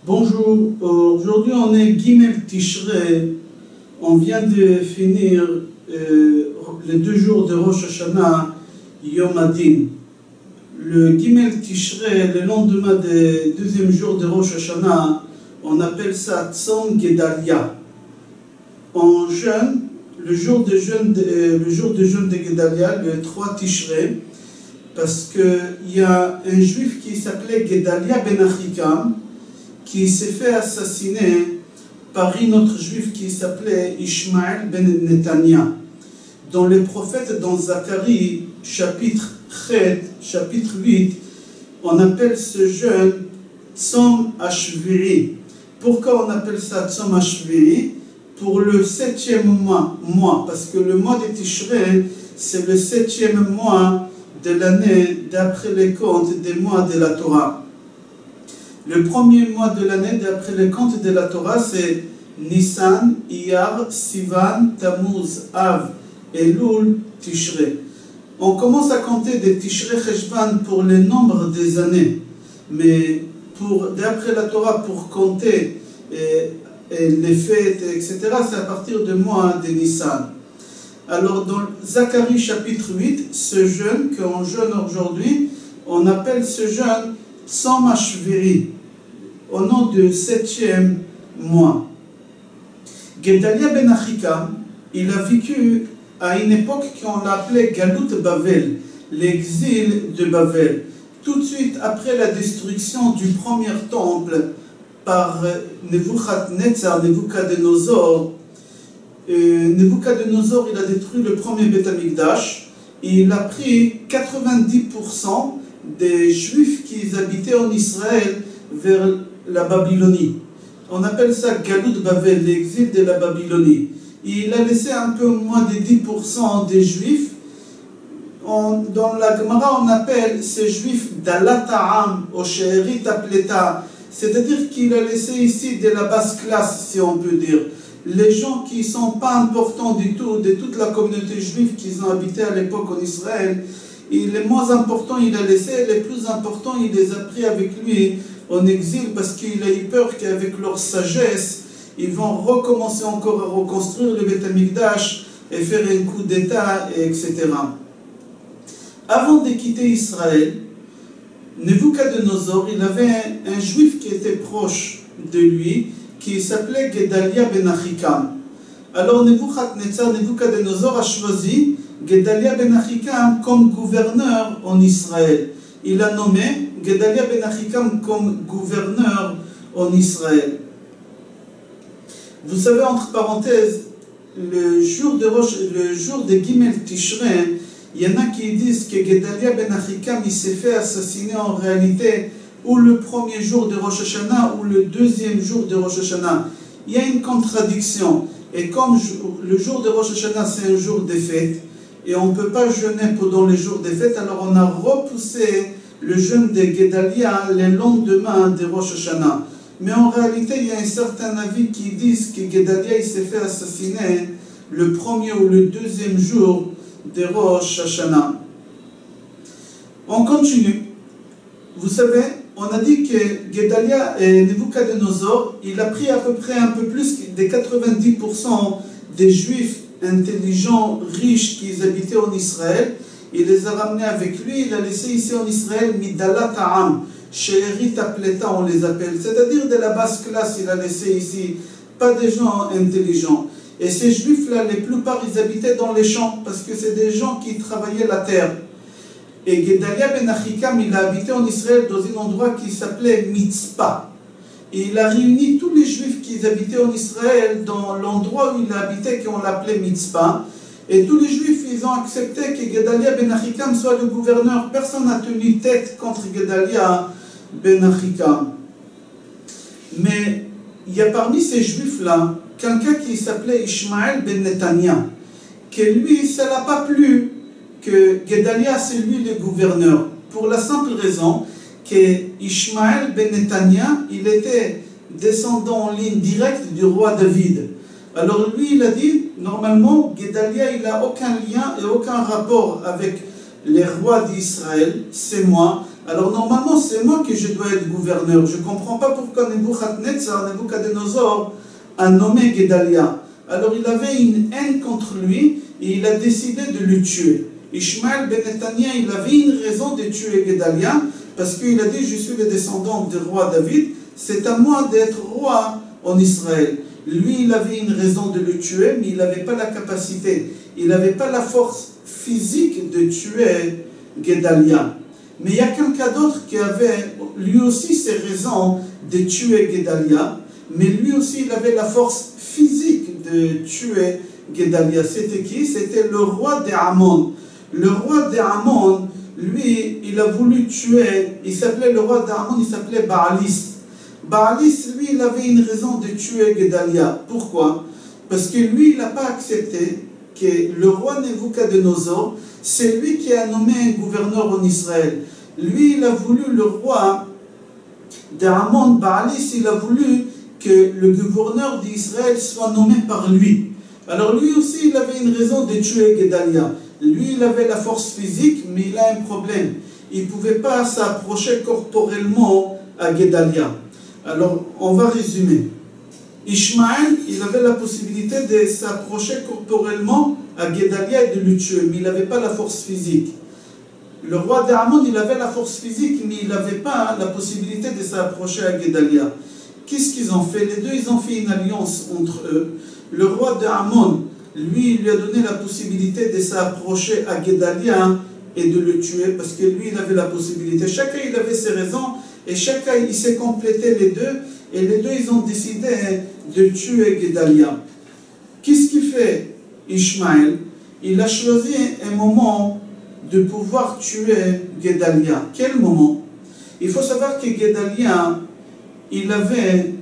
Bonjour, aujourd'hui on est Gimel Tishrei, on vient de finir les 2 jours de Rosh Hashanah, Yom Adin. Le Gimel Tishrei, le lendemain des 2e jour de Rosh Hashanah, on appelle ça Tzom Gedalia. En jeûne, le jour de jeûne de Gedalia, le 3 Tishrei, parce qu'il y a un juif qui s'appelait Gedalia ben Achikam, qui s'est fait assassiner par un autre juif qui s'appelait Ishmael ben Netanya. Dans les prophètes, dans Zacharie, chapitre 8, on appelle ce jeûne Tzom Hashvi'i. Pourquoi on appelle ça Tzom Hashvi'i? Pour le 7e mois, parce que le mois de Tishrei, c'est le 7e mois de l'année d'après les comptes des mois de la Torah. Le premier mois de l'année d'après les comptes de la Torah, c'est Nissan, Iyar, Sivan, Tammuz, Av, Elul, Tishrei. On commence à compter des Tishrei Cheshvan pour le nombre des années, mais d'après la Torah, pour compter les fêtes, etc., c'est à partir du mois de Nissan. Alors dans Zacharie chapitre 8, ce jeûne qu'on jeûne aujourd'hui, on appelle ce jeûne Tzom Hashvi'i, au nom du 7e mois. Gedalia ben Achikam, il a vécu à une époque qu'on l'appelait Galut Bavel, l'exil de Bavel. Tout de suite après la destruction du premier temple par Nebuchadnezzar, Nebuchadnezzar, il a détruit le premier Beth Amikdash et il a pris 90% des Juifs qui habitaient en Israël vers la Babylonie. On appelle ça Galut Bavel, l'exil de la Babylonie. Et il a laissé un peu moins de 10% des Juifs. Dans la Gemara, on appelle ces Juifs Dalat Ha'am, ou She'erit Apleta, c'est-à-dire qu'il a laissé ici de la basse classe, si on peut dire. Les gens qui ne sont pas importants du tout, de toute la communauté juive qui ont habité à l'époque en Israël, et les moins importants il a laissé, les plus importants il les a pris avec lui en exil parce qu'il a eu peur qu'avec leur sagesse, ils vont recommencer encore à reconstruire le Beth Amikdash et faire un coup d'État, etc. Avant de quitter Israël, Nebuchadnezzar, il avait un juif qui était proche de lui, qui s'appelait Gedalia ben Achikam. Alors Nebuchadnezzar a choisi Gedalia ben Achikam comme gouverneur en Israël. Il a nommé Gedalia ben Achikam comme gouverneur en Israël. Vous savez, entre parenthèses, le jour de Gimel Tishrei, il y en a qui disent que Gedalia ben Achikam il s'est fait assassiner en réalité ou le premier jour de Rosh Hashanah ou le 2e jour de Rosh Hashanah. Il y a une contradiction. Et comme le jour de Rosh Hashanah c'est un jour des fêtes, et on ne peut pas jeûner pendant les jours des fêtes, alors on a repoussé le jeûne de Gedalia le lendemain de Rosh Hashanah. Mais en réalité, il y a un certain avis qui disent que Gedalia il s'est fait assassiner le premier ou le 2e jour de Rosh Hashanah. On continue. Vous savez, on a dit que Gedalia et Nebuchadnezzar, il a pris à peu près un peu plus de 90% des Juifs intelligents, riches qui habitaient en Israël. Il les a ramenés avec lui, il a laissé ici en Israël Midalat Ha'am, She'erit Apleta on les appelle, c'est-à-dire de la basse classe, il a laissé ici, pas des gens intelligents. Et ces Juifs-là, la plupart, ils habitaient dans les champs, parce que c'est des gens qui travaillaient la terre. Et Gedalia ben Achikam, il a habité en Israël dans un endroit qui s'appelait Mitzpah. Et il a réuni tous les Juifs qui habitaient en Israël dans l'endroit où il habitait, qu'on l'appelait Mitzpah. Et tous les Juifs, ils ont accepté que Gedalia ben Achikam soit le gouverneur. Personne n'a tenu tête contre Gedalia ben Achikam. Mais il y a parmi ces Juifs-là, quelqu'un qui s'appelait Ishmael ben Netanya, que lui, ça ne l'a pas plu que Gedalia, c'est lui le gouverneur, pour la simple raison que Ishmael ben Netanya, il était descendant en ligne directe du roi David. Alors lui, il a dit, normalement, Gedalia, il n'a aucun lien et aucun rapport avec les rois d'Israël, c'est moi. Alors normalement, c'est moi que je dois être gouverneur. Je ne comprends pas pourquoi Nebuchadnezzar a nommé Gedalia. Alors il avait une haine contre lui et il a décidé de le tuer. Ishmael ben Netanya, il avait une raison de tuer Gedalia parce qu'il a dit, je suis le descendant du roi David, c'est à moi d'être roi en Israël. Lui, il avait une raison de le tuer, mais il n'avait pas la capacité, il n'avait pas la force physique de tuer Gedalia. Mais il y a quelqu'un d'autre qui avait lui aussi ses raisons de tuer Gedalia, mais lui aussi il avait la force physique de tuer Gedalia. C'était qui? C'était le roi d'Amon. Le roi d'Amon, lui, il a voulu tuer, il s'appelait le roi d'Amon, il s'appelait Baalis. Baalis, lui, il avait une raison de tuer Gedalia. Pourquoi? Parce que lui, il n'a pas accepté que le roi Nebuchadnezzar, c'est lui qui a nommé un gouverneur en Israël. Lui, il a voulu, le roi d'Amon, Baalis, il a voulu que le gouverneur d'Israël soit nommé par lui. Alors lui aussi, il avait une raison de tuer Gedalia. Lui, il avait la force physique, mais il a un problème. Il ne pouvait pas s'approcher corporellement à Gedalia. Alors, on va résumer. Ishmael, il avait la possibilité de s'approcher corporellement à Gedalia et de le tuer, mais il n'avait pas la force physique. Le roi d'Amon, il avait la force physique, mais il n'avait pas la possibilité de s'approcher à Gedalia. Qu'est-ce qu'ils ont fait? Les deux, ils ont fait une alliance entre eux. Le roi d'Amon, lui, il lui a donné la possibilité de s'approcher à Gedalia et de le tuer, parce que lui, il avait la possibilité. Chacun, il avait ses raisons, et chacun, il s'est complété les deux, et les deux, ils ont décidé de tuer Gedalia. Qu'est-ce qu'il fait Ishmael? Il a choisi un moment de pouvoir tuer Gedalia. Quel moment? Il faut savoir que Gedalia, il avait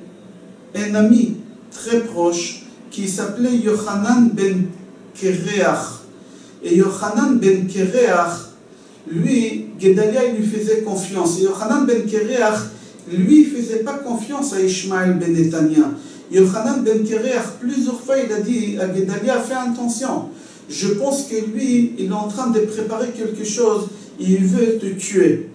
un ami très proche qui s'appelait Yochanan ben Kereach. Et Yochanan ben Kereach, lui, Gedalia, il lui faisait confiance. Et Yochanan ben Kereach, lui, il ne faisait pas confiance à Ishmael ben Netanya. Yochanan ben Kereach, plusieurs fois, il a dit à Gedalia, fais attention. Je pense que lui, il est en train de préparer quelque chose, il veut te tuer.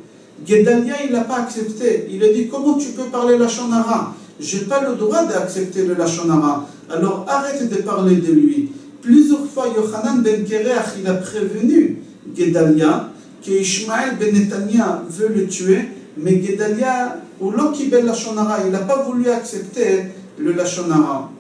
Gedalia, il n'a pas accepté. Il a dit, comment tu peux parler Lachon Hara? Je n'ai pas le droit d'accepter le Lachon Hara. Alors arrête de parler de lui. Plusieurs fois, Yochanan ben Kereach, il a prévenu Gedalia que Ishmael ben Netanya veut le tuer, mais Gedalia, ou l'okibel Lachon Hara, il n'a pas voulu accepter le Lachon Hara.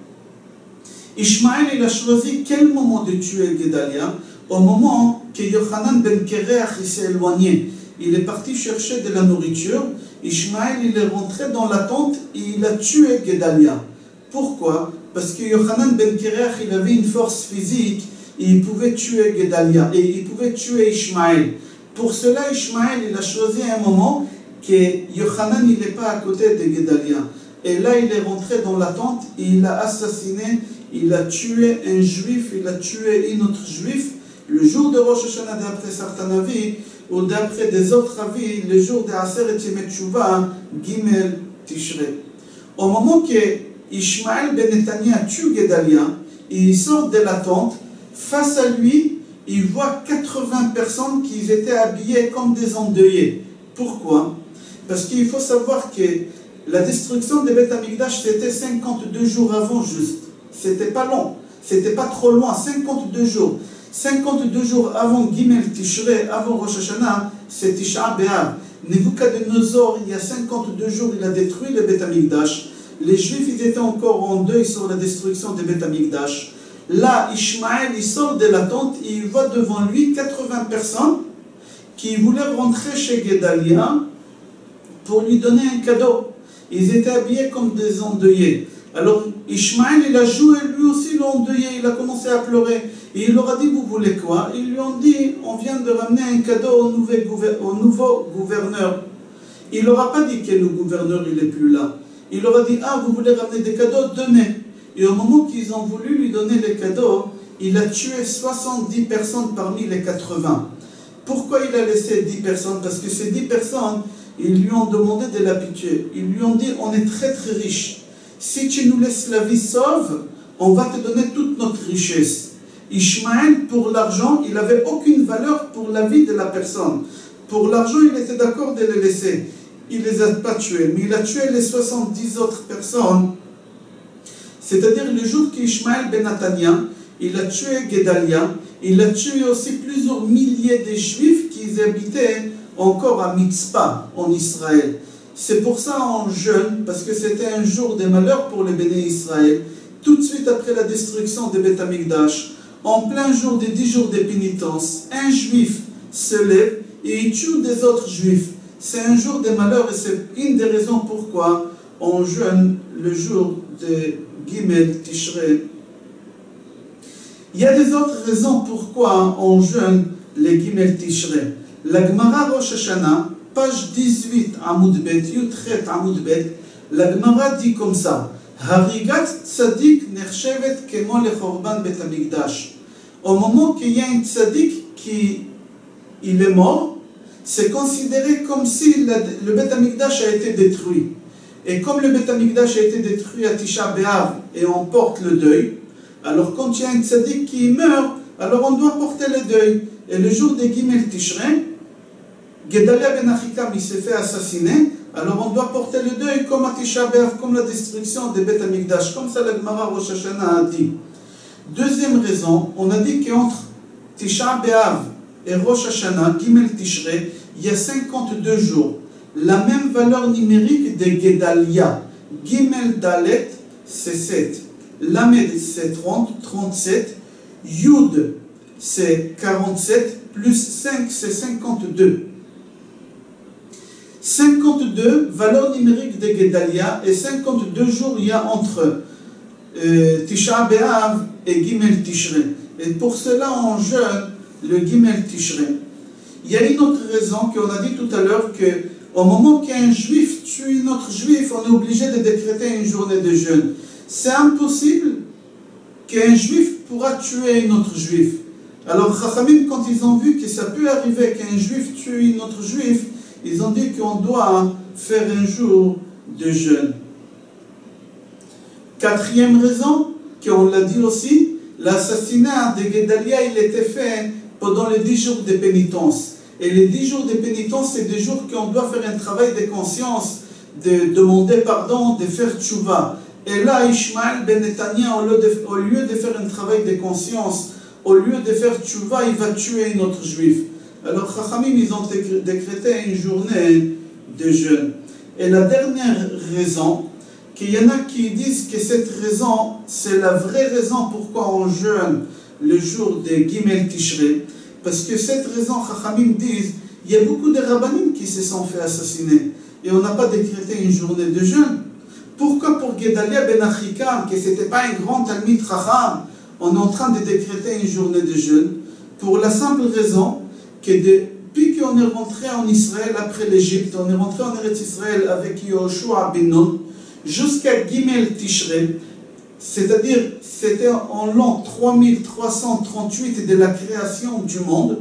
Ishmael, il a choisi quel moment de tuer Gedalia? Au moment que Yochanan ben Kereach s'est éloigné. Il est parti chercher de la nourriture. Ishmael, il est rentré dans la tente et il a tué Gedalia. Pourquoi? Parce que Yochanan ben Kereach, il avait une force physique et il pouvait tuer Gedalia et il pouvait tuer Ishmael. Pour cela, Ishmael, il a choisi un moment que Yochanan, il n'est pas à côté de Gedalia. Et là, il est rentré dans la tente et il a assassiné, il a tué un juif, il a tué un autre juif. Le jour de Rosh Hashanah, d'après certains avis, ou d'après des autres avis, le jour de Aseret Yemei Teshuvah, Gimel Tishrei. Au moment que Ishmael ben Netanya tue Gedalia, il sort de la tente, face à lui, il voit 80 personnes qui étaient habillées comme des endeuillés. Pourquoi? Parce qu'il faut savoir que la destruction de Beth Amikdash, c'était 52 jours avant juste. C'était pas long, c'était pas trop loin, 52 jours. 52 jours avant Gimel Tishrei, avant Rosh Hashanah, c'est Tisha B'Av. Nebuchadnezzar, il y a 52 jours, il a détruit le Beth Amikdash. Les Juifs, ils étaient encore en deuil sur la destruction de Beth Amikdash. Là, Ishmael, il sort de la tente et il voit devant lui 80 personnes qui voulaient rentrer chez Gedalia pour lui donner un cadeau. Ils étaient habillés comme des endeuillés. Alors, Ishmael, il a joué lui aussi l'endeuillé, il a commencé à pleurer. Et il leur a dit, vous voulez quoi? Ils lui ont dit, on vient de ramener un cadeau au nouveau gouverneur. Il leur a pas dit que le gouverneur, il n'est plus là. Il leur a dit, ah, vous voulez ramener des cadeaux? Donnez. Et au moment qu'ils ont voulu lui donner les cadeaux, il a tué 70 personnes parmi les 80. Pourquoi il a laissé 10 personnes? Parce que ces 10 personnes, ils lui ont demandé de la pitié. Ils lui ont dit, on est très très riches. Si tu nous laisses la vie sauve, on va te donner toute notre richesse. Ishmael, pour l'argent, il n'avait aucune valeur pour la vie de la personne. Pour l'argent, il était d'accord de les laisser. Il ne les a pas tués, mais il a tué les 70 autres personnes. C'est-à-dire le jour qu'Ishmaël ben Nathania, il a tué Gedalia, il a tué aussi plusieurs milliers de Juifs qui habitaient encore à Mitzpah, en Israël. C'est pour ça en jeûne, parce que c'était un jour de malheur pour les béné Israël, tout de suite après la destruction de Beth Amikdash, en plein jour des 10 jours de pénitence, un Juif se lève et il tue des autres Juifs. C'est un jour de malheur et c'est une des raisons pourquoi on jeûne le jour de Gimel Tishrei. Il y a des autres raisons pourquoi on jeûne les Gimel Tishrei. La Gemara Rosh Hashanah, page 18, Amoud Bet, Yutchet Amoud Bet, la Gemara dit comme ça: Harigat Tzadik Nershevet Kemo Lechorban Bet Amikdash. Au moment qu'il y a un Tzadik qui est mort, c'est considéré comme si le Bet Amikdash a été détruit. Et comme le Bet Amikdash a été détruit à Tisha B'Av et on porte le deuil, alors quand il y a un Tzadik qui meurt, alors on doit porter le deuil. Et le jour des Gimel Tishrei, Gedalia ben Achikam il s'est fait assassiner, alors on doit porter le deuil comme à Tisha B'Av, comme la destruction des Bet Amikdash, comme ça la Gemara Rosh Hashanah a dit. Deuxième raison, on a dit qu'entre Tisha B'Av et Rosh Hashanah, Gimel Tishrei, il y a 52 jours. La même valeur numérique de Gedalia. Gimel Dalet, c'est 7. Lamed, c'est 30, 37. Yud, c'est 47. Plus 5, c'est 52. 52 valeurs numériques de Gedalia et 52 jours il y a entre Tisha B'Av et Gimel Tishrei. Et pour cela, on jeûne le Gimel Tishrei. Il y a une autre raison qu'on a dit tout à l'heure, qu'au moment qu'un juif tue un autre juif, on est obligé de décréter une journée de jeûne. C'est impossible qu'un juif pourra tuer un autre juif. Alors, Chachamim, quand ils ont vu que ça peut arriver qu'un juif tue un autre juif, ils ont dit qu'on doit faire un jour de jeûne. Quatrième raison, qu'on l'a dit aussi, l'assassinat de Gedalia, il était fait pendant les 10 jours de pénitence. Et les 10 jours de pénitence, c'est des jours qu'on doit faire un travail de conscience, de demander pardon, de faire tchouva. Et là, Ishmaël ben Netanya, au lieu de faire un travail de conscience, au lieu de faire tchouva, il va tuer un autre juif. Alors, Chachamim, ils ont décrété une journée de jeûne. Et la dernière raison, qu'il y en a qui disent que cette raison, c'est la vraie raison pourquoi on jeûne le jour de Gimel Tishrei. Parce que cette raison, Chachamim disent, il y a beaucoup de rabbanim qui se sont fait assassiner. Et on n'a pas décrété une journée de jeûne. Pourquoi pour Gedalia ben Achikam, que ce n'était pas un grand Talmid Chacham, on est en train de décréter une journée de jeûne? Pour la simple raison que depuis qu'on est rentré en Israël après l'Égypte, on est rentré en Eretz Israël avec Yoshua ben Nun, jusqu'à Gimel Tishrei, c'est-à-dire c'était en l'an 3338 de la création du monde,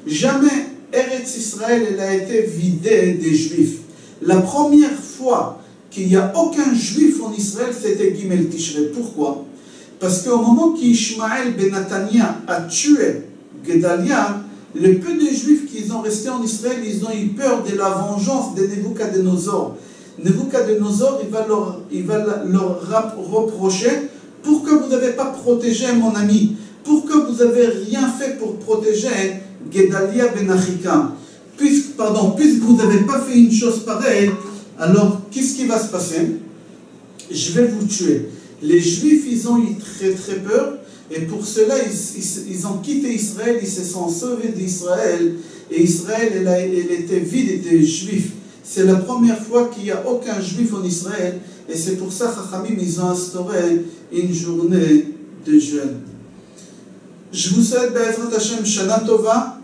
jamais Eretz Israël elle a été vidée des Juifs. La première fois qu'il n'y a aucun Juif en Israël, c'était Gimel Tishrei. Pourquoi? Parce qu'au moment qu'Ishmaël ben Nathania a tué Gedalia, le peu de Juifs qui sont restés en Israël, ils ont eu peur de la vengeance de Nebuchadnezzar. Nebuchadnezzar, il va leur reprocher: pourquoi vous n'avez pas protégé mon ami? Pourquoi vous n'avez rien fait pour protéger Gedalia ben Achikam? Puisque vous n'avez pas fait une chose pareille, alors qu'est-ce qui va se passer? Je vais vous tuer. Les Juifs, ils ont eu très très peur, et pour cela, ils ont quitté Israël, ils se sont sauvés d'Israël, et Israël, elle était vide de Juifs. C'est la première fois qu'il n'y a aucun Juif en Israël, et c'est pour ça que Chachamim, ils ont instauré une journée de jeûne. Je vous souhaite, Be'ezrat Hashem, Shana Tova,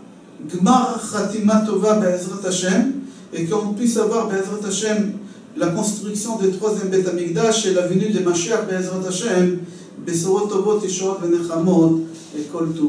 Gmar Khatima Tova, Be'ezrat Hashem, et qu'on puisse avoir, Be'ezrat Hashem, la construction du troisième Beth Amikdash et la venue de Mashiach, Be'ezrat Hashem, Besorot Tovot, Yeshuot, Venechamot, et Kol Tov.